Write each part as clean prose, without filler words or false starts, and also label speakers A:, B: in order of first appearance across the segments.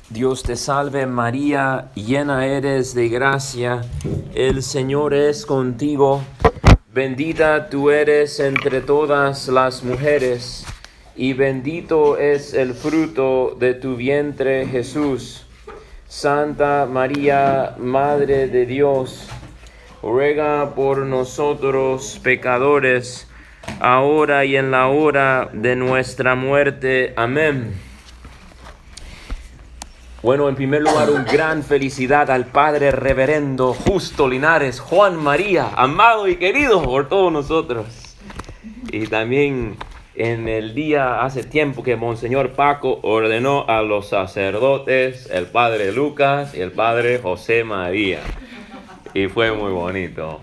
A: Dios te salve María, llena eres de gracia, el Señor es contigo, bendita tú eres entre todas las mujeres, y bendito es el fruto de tu vientre Jesús. Santa María, Madre de Dios, ruega por nosotros pecadores, ahora y en la hora de nuestra muerte. Amén. Bueno, en primer lugar, un gran felicidad al Padre Reverendo Justo Linares, Juan María, amado y querido por todos nosotros. Y también en el día, hace tiempo que Monseñor Paco ordenó a los sacerdotes, el Padre Lucas y el Padre José María. Y fue muy bonito.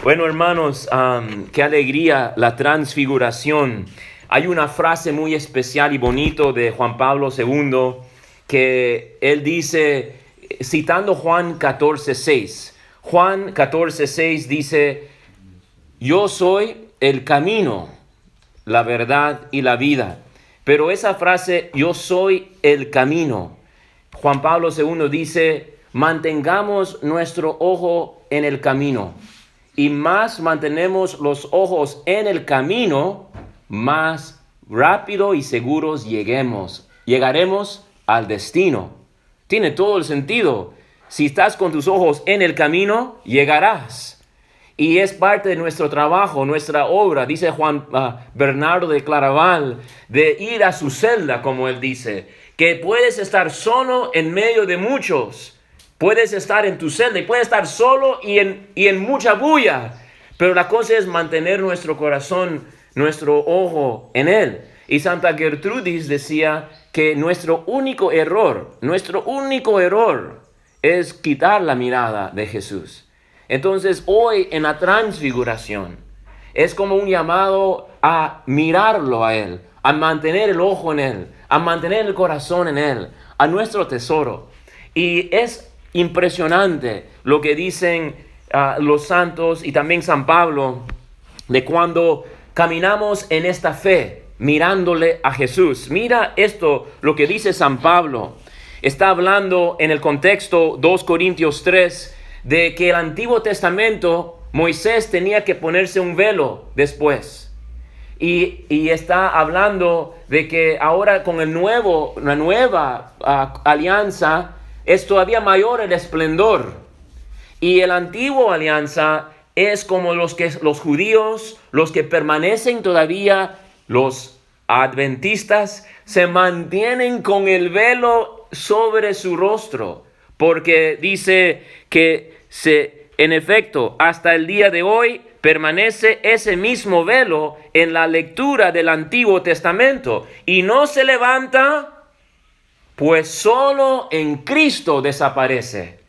A: Bueno, hermanos, qué alegría la transfiguración. Hay una frase muy especial y bonito de Juan Pablo II que él dice, citando Juan 14:6. Juan 14:6 dice, yo soy el camino, la verdad y la vida. Pero esa frase, yo soy el camino, Juan Pablo II dice, mantengamos nuestro ojo en el camino. Y más mantenemos los ojos en el camino, más rápido y seguros llegaremos al destino. Tiene todo el sentido. Si estás con tus ojos en el camino, llegarás. Y es parte de nuestro trabajo, nuestra obra, dice Juan Bernardo de Claraval, de ir a su celda, como él dice, que puedes estar solo en medio de muchos. Puedes estar en tu celda y puedes estar solo y en mucha bulla. Pero la cosa es mantener nuestro corazón, nuestro ojo en él. Y Santa Gertrudis decía que nuestro único error es quitar la mirada de Jesús. Entonces hoy en la transfiguración es como un llamado a mirarlo a él, a mantener el ojo en él, a mantener el corazón en él, a nuestro tesoro. Y es impresionante lo que dicen los santos y también San Pablo de cuando caminamos en esta fe, mirándole a Jesús. Mira esto, lo que dice San Pablo. Está hablando en el contexto 2 Corintios 3 de que el Antiguo Testamento, Moisés tenía que ponerse un velo después. Y está hablando de que ahora con la nueva alianza es todavía mayor el esplendor. Y el antiguo alianza es como los judíos, los que permanecen todavía, los adventistas, se mantienen con el velo sobre su rostro. Porque dice que en efecto, hasta el día de hoy permanece ese mismo velo en la lectura del Antiguo Testamento. Y no se levanta, pues solo en Cristo desaparece.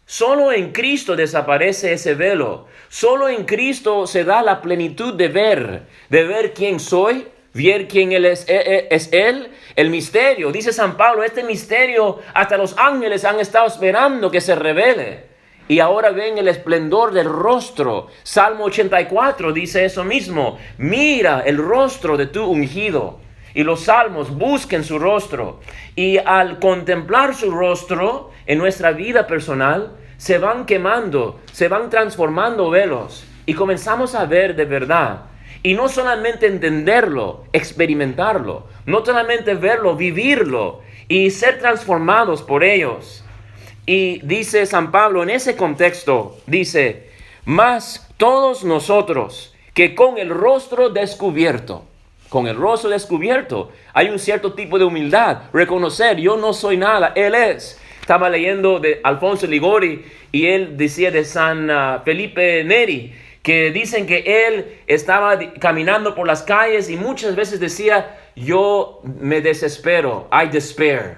A: Solo en Cristo desaparece ese velo. Solo en Cristo se da la plenitud de ver quién soy, ver quién Él es Él, el misterio. Dice San Pablo, este misterio hasta los ángeles han estado esperando que se revele. Y ahora ven el esplendor del rostro. Salmo 84 dice eso mismo. Mira el rostro de tu ungido. Y los salmos busquen su rostro. Y al contemplar su rostro en nuestra vida personal, se van quemando, se van transformando velos. Y comenzamos a ver de verdad. Y no solamente entenderlo, experimentarlo. No solamente verlo, vivirlo. Y ser transformados por ellos. Y dice San Pablo en ese contexto, dice, mas todos nosotros que con el rostro descubierto, hay un cierto tipo de humildad, reconocer, yo no soy nada, Él es. Estaba leyendo de Alfonso Liguori y él decía de San Felipe Neri, que dicen que él estaba caminando por las calles y muchas veces decía, yo me desespero, I despair,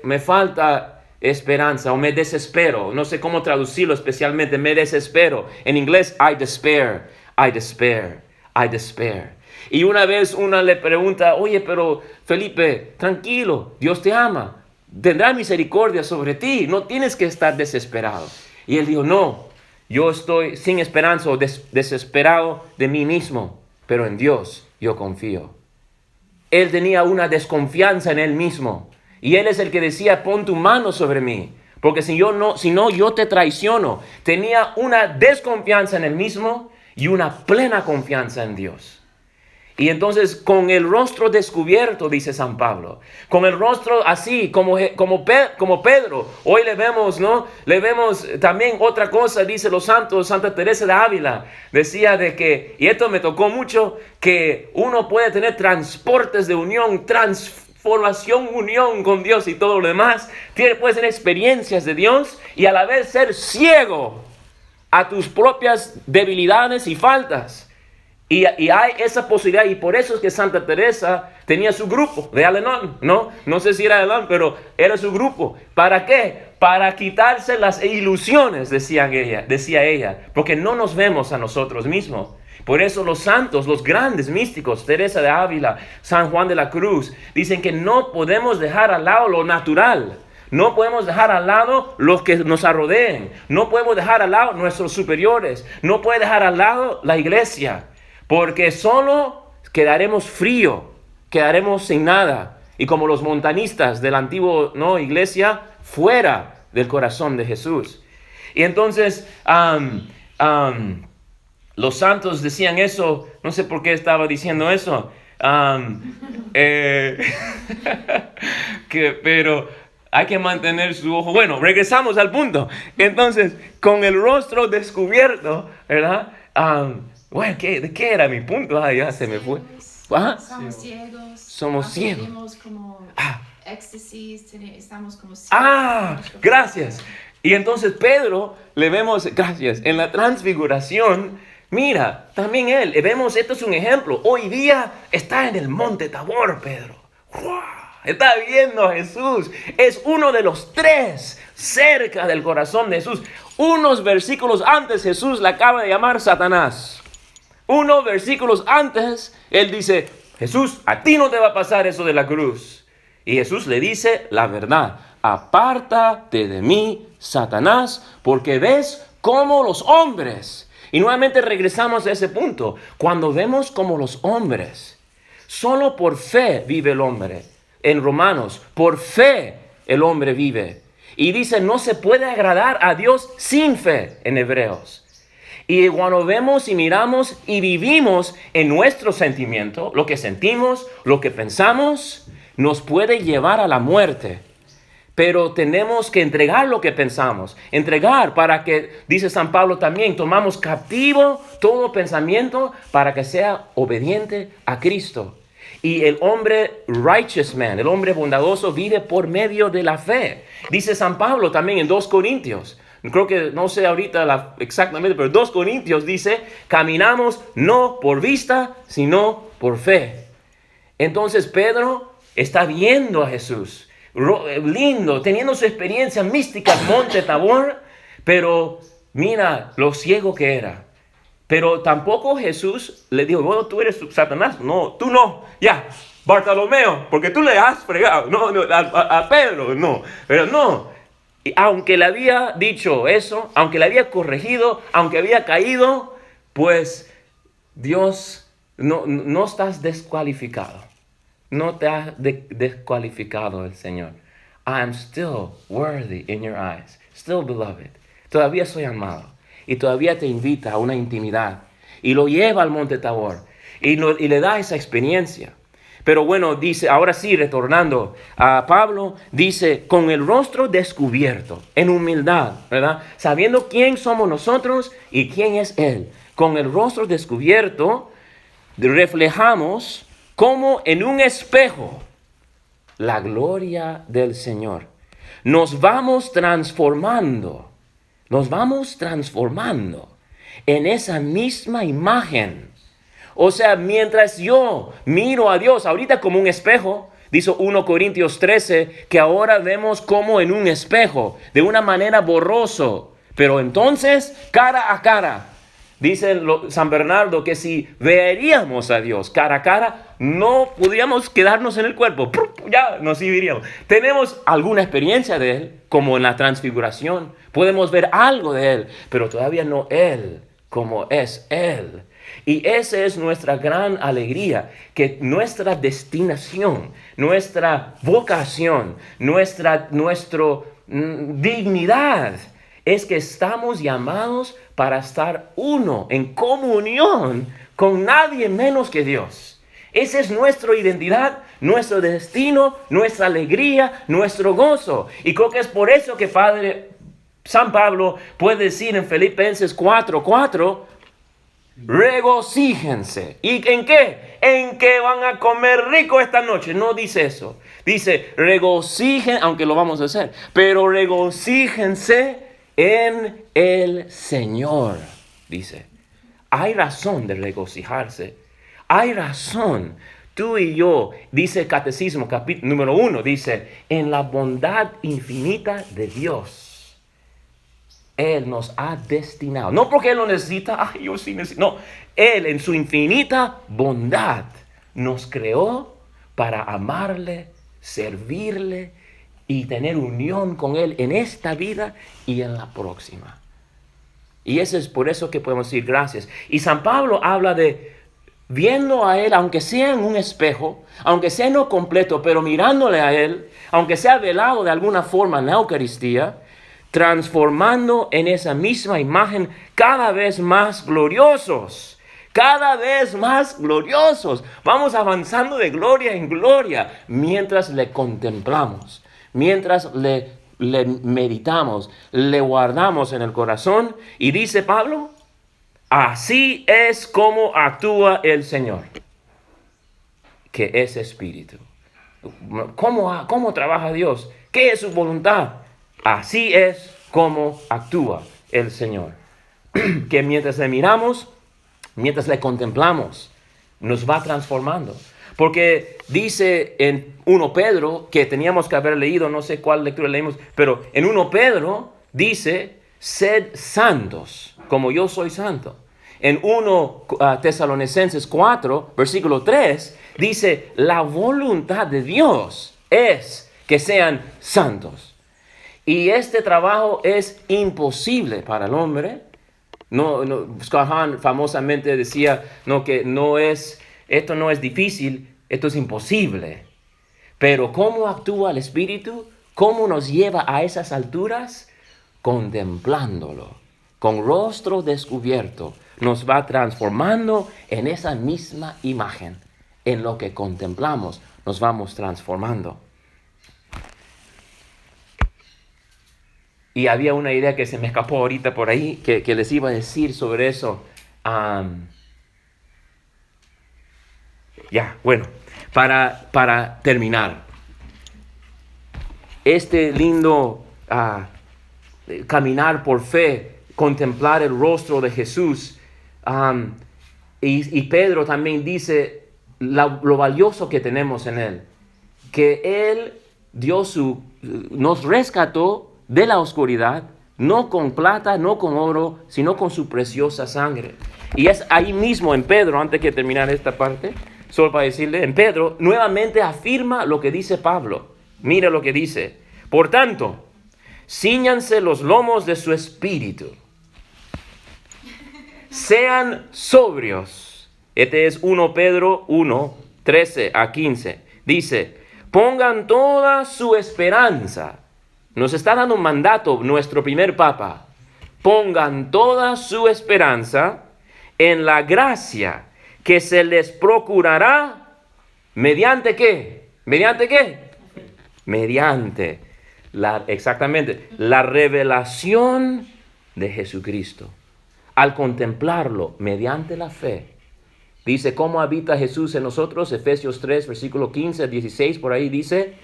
A: me falta esperanza o me desespero, no sé cómo traducirlo especialmente, me desespero. En inglés, I despair. Y una vez una le pregunta, oye, pero Felipe, tranquilo, Dios te ama, tendrá misericordia sobre ti, no tienes que estar desesperado. Y él dijo, no, yo estoy sin esperanza o desesperado de mí mismo, pero en Dios yo confío. él tenía una desconfianza en él mismo. Y él es el que decía, pon tu mano sobre mí, porque si no, yo te traiciono. Tenía una desconfianza en él mismo y una plena confianza en Dios. Y entonces con el rostro descubierto, dice San Pablo, con el rostro así, como Pedro, hoy le vemos, ¿no? Le vemos también otra cosa, dice los santos, Santa Teresa de Ávila, decía de que, y esto me tocó mucho, que uno puede tener transportes de unión, transformación, unión con Dios y todo lo demás, puedes tener experiencias de Dios y a la vez ser ciego a tus propias debilidades y faltas. Y hay esa posibilidad, y por eso es que Santa Teresa tenía su grupo de Al-Anon, ¿no? No sé si era Al-Anon, pero era su grupo. ¿Para qué? Para quitarse las ilusiones, decía ella, porque no nos vemos a nosotros mismos. Por eso los santos, los grandes místicos, Teresa de Ávila, San Juan de la Cruz, dicen que no podemos dejar al lado lo natural. No podemos dejar al lado los que nos rodeen. No podemos dejar al lado nuestros superiores. No puede dejar al lado la iglesia. Porque solo quedaremos frío, quedaremos sin nada. Y como los montanistas de la antigua iglesia, fuera del corazón de Jesús. Y entonces los santos decían eso. No sé por qué estaba diciendo eso. Pero hay que mantener su ojo. Bueno, regresamos al punto. Entonces, con el rostro descubierto, ¿verdad? Bueno, ¿de qué era mi punto? Ya se me fue.
B: Somos ciegos.
A: Somos ciegos.
B: Tenemos como éxtasis, estamos como ciegos.
A: Gracias. Y entonces Pedro, le vemos, gracias, en la transfiguración, mira, también él, vemos, esto es un ejemplo. Hoy día está en el monte Tabor, Pedro. ¡Wow! Está viendo a Jesús. Es uno de los 3 cerca del corazón de Jesús. Unos versículos antes Jesús le acaba de llamar Satanás. Unos versículos antes él dice, Jesús, a ti no te va a pasar eso de la cruz. Y Jesús le dice la verdad. Apártate de mí, Satanás, porque ves como los hombres. Y nuevamente regresamos a ese punto. Cuando vemos como los hombres, solo por fe vive el hombre. En Romanos, por fe el hombre vive. Y dice, no se puede agradar a Dios sin fe en Hebreos. Y cuando vemos y miramos y vivimos en nuestro sentimiento, lo que sentimos, lo que pensamos, nos puede llevar a la muerte. Pero tenemos que entregar lo que pensamos. Entregar para que, dice San Pablo también, tomamos captivo todo pensamiento para que sea obediente a Cristo. Y el hombre righteous man, el hombre bondadoso, vive por medio de la fe. Dice San Pablo también en 2 Corintios. Creo que no sé ahorita exactamente, pero 2 Corintios dice, caminamos no por vista, sino por fe. Entonces Pedro está viendo a Jesús, lindo, teniendo su experiencia mística en Monte Tabor, pero mira lo ciego que era. Pero tampoco Jesús le dijo, bueno, tú eres Satanás. No, tú no. Ya, Bartolomeo, porque tú le has fregado. No, a Pedro, no. Pero no. Y aunque le había dicho eso, aunque le había corregido, aunque había caído, pues Dios, no estás descualificado. No te ha descualificado el Señor. I am still worthy in your eyes. Still beloved. Todavía soy amado. Y todavía te invita a una intimidad. Y lo lleva al monte Tabor. Y le da esa experiencia. Pero bueno, dice, ahora sí, retornando a Pablo, dice, con el rostro descubierto, en humildad, ¿verdad? Sabiendo quién somos nosotros y quién es Él. Con el rostro descubierto, reflejamos como en un espejo la gloria del Señor. Nos vamos transformando en esa misma imagen. O sea, mientras yo miro a Dios ahorita como un espejo, dice 1 Corintios 13, que ahora vemos como en un espejo, de una manera borroso, pero entonces cara a cara. Dice San Bernardo que si veríamos a Dios cara a cara, no podríamos quedarnos en el cuerpo, ya nos iríamos. Tenemos alguna experiencia de Él, como en la transfiguración, podemos ver algo de Él, pero todavía no Él como es Él. Y esa es nuestra gran alegría, que nuestra destinación, nuestra vocación, nuestra dignidad es que estamos llamados para estar uno en comunión con nadie menos que Dios. Esa es nuestra identidad, nuestro destino, nuestra alegría, nuestro gozo. Y creo que es por eso que San Pablo puede decir en Filipenses 4:4, regocíjense. ¿Y en qué? En que van a comer rico esta noche. No dice eso. Dice regocijen, aunque lo vamos a hacer, pero regocíjense en el Señor. Dice, hay razón de regocijarse. Hay razón. Tú y yo, dice el Catecismo, capítulo número 1, dice, en la bondad infinita de Dios. Él nos ha destinado. No porque Él lo necesita. Yo sí necesito. No. Él en su infinita bondad nos creó para amarle, servirle y tener unión con Él en esta vida y en la próxima. Y eso es por eso que podemos decir gracias. Y San Pablo habla de viendo a Él, aunque sea en un espejo, aunque sea no completo, pero mirándole a Él, aunque sea velado de alguna forma en la Eucaristía, transformando en esa misma imagen cada vez más gloriosos. Cada vez más gloriosos. Vamos avanzando de gloria en gloria mientras le contemplamos, mientras le meditamos, le guardamos en el corazón. Y dice Pablo, así es como actúa el Señor, que es Espíritu. ¿Cómo trabaja Dios? ¿Qué es su voluntad? Así es como actúa el Señor. Que mientras le miramos, mientras le contemplamos, nos va transformando. Porque dice en 1 Pedro, que teníamos que haber leído, no sé cuál lectura leímos, pero en 1 Pedro dice, sed santos, como yo soy santo. En 1 Tesalonicenses 4, versículo 3, dice, la voluntad de Dios es que sean santos. Y este trabajo es imposible para el hombre. Scarhan famosamente decía que esto no es difícil, esto es imposible. Pero ¿cómo actúa el Espíritu? ¿Cómo nos lleva a esas alturas? Contemplándolo, con rostro descubierto, nos va transformando en esa misma imagen. En lo que contemplamos, nos vamos transformando. Y había una idea que se me escapó ahorita por ahí, que les iba a decir sobre eso. Para terminar. Este lindo caminar por fe, contemplar el rostro de Jesús. Y Pedro también dice lo valioso que tenemos en Él. Que Él nos rescató de la oscuridad, no con plata, no con oro, sino con su preciosa sangre. Y es ahí mismo en Pedro, antes de terminar esta parte, solo para decirle, en Pedro nuevamente afirma lo que dice Pablo. Mira lo que dice. Por tanto, cíñanse los lomos de su espíritu. Sean sobrios. Este es 1 Pedro 1, 13 a 15. Dice, pongan toda su esperanza. Nos está dando un mandato nuestro primer Papa. Pongan toda su esperanza en la gracia que se les procurará. ¿Mediante qué? ¿Mediante qué? Mediante la revelación de Jesucristo. Al contemplarlo mediante la fe. Dice, ¿cómo habita Jesús en nosotros? Efesios 3, versículo 15, 16, por ahí dice,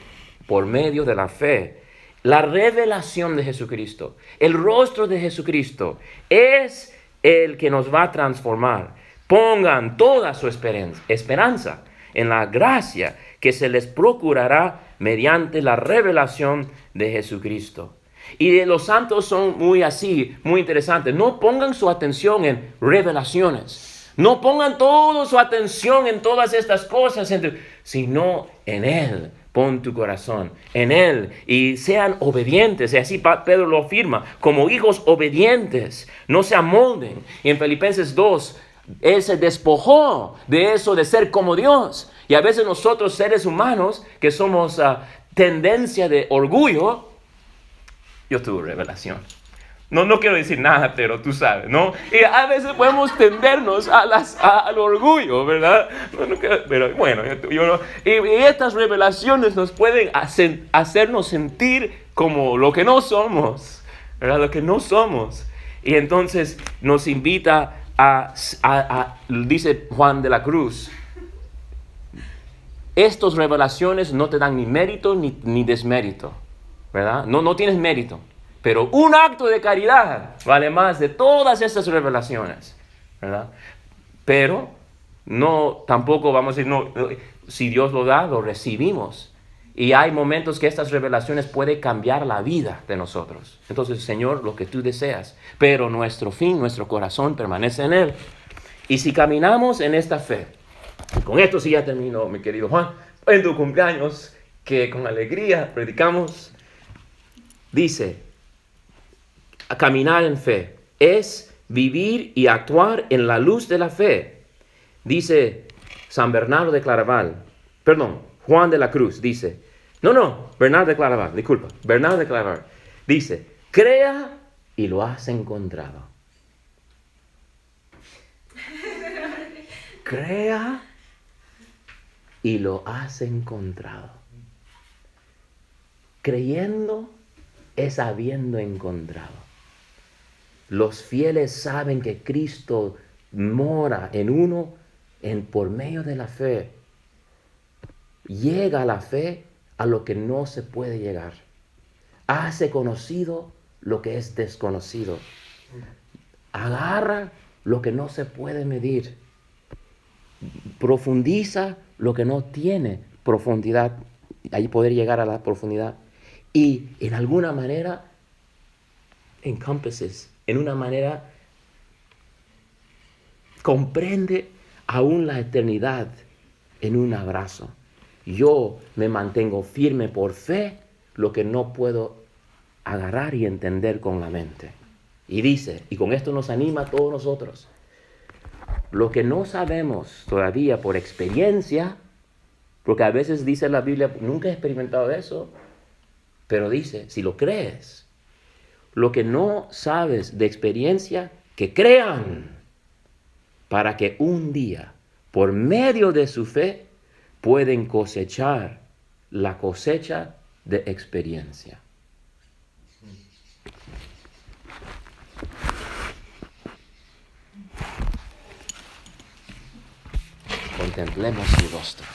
A: por medio de la fe. La revelación de Jesucristo, el rostro de Jesucristo es el que nos va a transformar. Pongan toda su esperanza en la gracia que se les procurará mediante la revelación de Jesucristo. Y los santos son muy interesantes. No pongan su atención en revelaciones. No pongan toda su atención en todas estas cosas, sino en Él. Pon tu corazón en Él y sean obedientes. Y así Pedro lo afirma, como hijos obedientes, no se amolden. Y en Filipenses 2, Él se despojó de eso, de ser como Dios. Y a veces nosotros, seres humanos, que somos tendencia de orgullo, yo tuve revelación. No quiero decir nada, pero tú sabes, ¿no? Y a veces podemos tendernos al orgullo, ¿verdad? Pero bueno, y estas revelaciones nos pueden hacernos sentir como lo que no somos, ¿verdad? Lo que no somos. Y entonces nos invita dice Juan de la Cruz, estas revelaciones no te dan ni mérito ni desmérito, ¿verdad? No tienes mérito. Pero un acto de caridad vale más de todas estas revelaciones, ¿verdad? Pero tampoco vamos a decir, si Dios lo da, lo recibimos. Y hay momentos que estas revelaciones pueden cambiar la vida de nosotros. Entonces, Señor, lo que tú deseas. Pero nuestro fin, nuestro corazón permanece en Él. Y si caminamos en esta fe, con esto sí ya terminó, mi querido Juan, en tu cumpleaños, que con alegría predicamos, dice, a caminar en fe es vivir y actuar en la luz de la fe. Dice San Bernardo de Claraval, Juan de la Cruz dice, Bernardo de Claraval dice, crea y lo has encontrado. Crea y lo has encontrado. Creyendo es habiendo encontrado. Los fieles saben que Cristo mora en uno por medio de la fe. Llega la fe a lo que no se puede llegar. Hace conocido lo que es desconocido. Agarra lo que no se puede medir. Profundiza lo que no tiene profundidad. Ahí poder llegar a la profundidad. Y en alguna manera encompasses, en una manera comprende aún la eternidad en un abrazo. Yo me mantengo firme por fe lo que no puedo agarrar y entender con la mente. Y dice, y con esto nos anima a todos nosotros, lo que no sabemos todavía por experiencia, porque a veces dice la Biblia, nunca he experimentado eso, pero dice, si lo crees, lo que no sabes de experiencia, que crean, para que un día, por medio de su fe, pueden cosechar la cosecha de experiencia. Contemplemos su rostro.